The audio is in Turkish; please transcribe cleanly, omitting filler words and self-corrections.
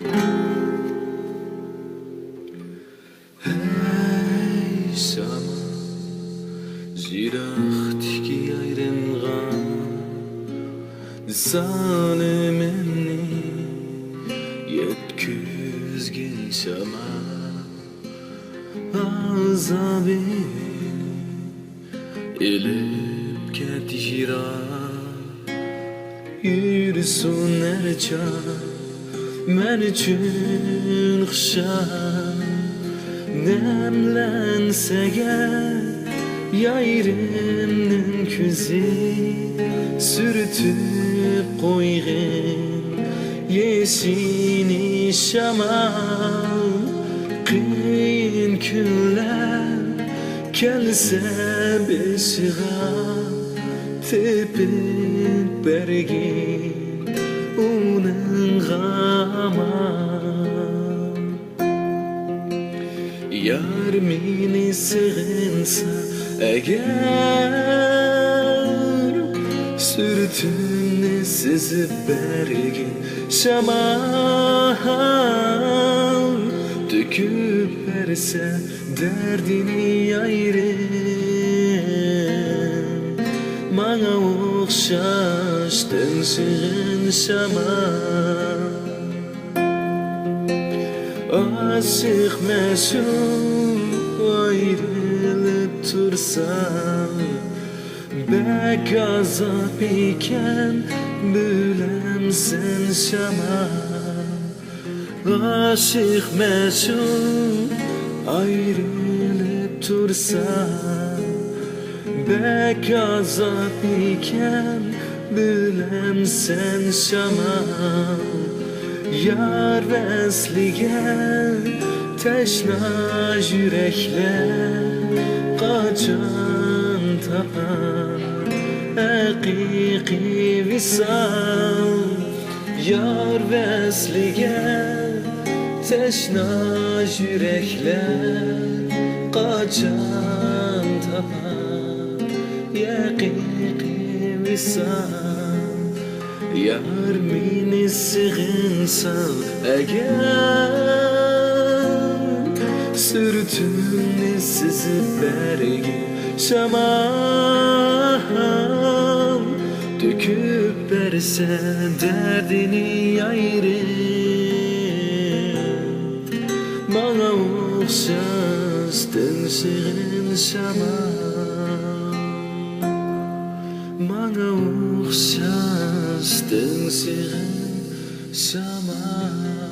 Hey sama jirachtki ayrengan zalimini yetkizgin şama azabini elip ket jira yürüsün erça men üçün xşan nemlense gel yayrımның küzi sürtüp koyğun yesini şamal kıyın günler kelse beşiğa tepip bergin onun gama yar meni sığınsa eğer sürtünü sızıp bergin şamal döküp verse derdini ayrın bana okşaştın sığın şamal aşık meşhur ayrılıp tursam bek azap iken bülem sen şama aşık meşhur ayrılıp tursam bek azap iken bülem sen şama yar veslige teşna yürekler kaçan tapan hakiki visal yar veslige teşna yürekler kaçan tapan hakiki visal yar meni sığınsa eğer sürtünü sızıp bergin şamal döküp verse derdini ayrın bana okşaştın sığın şamal bana okşaştın sığın şamal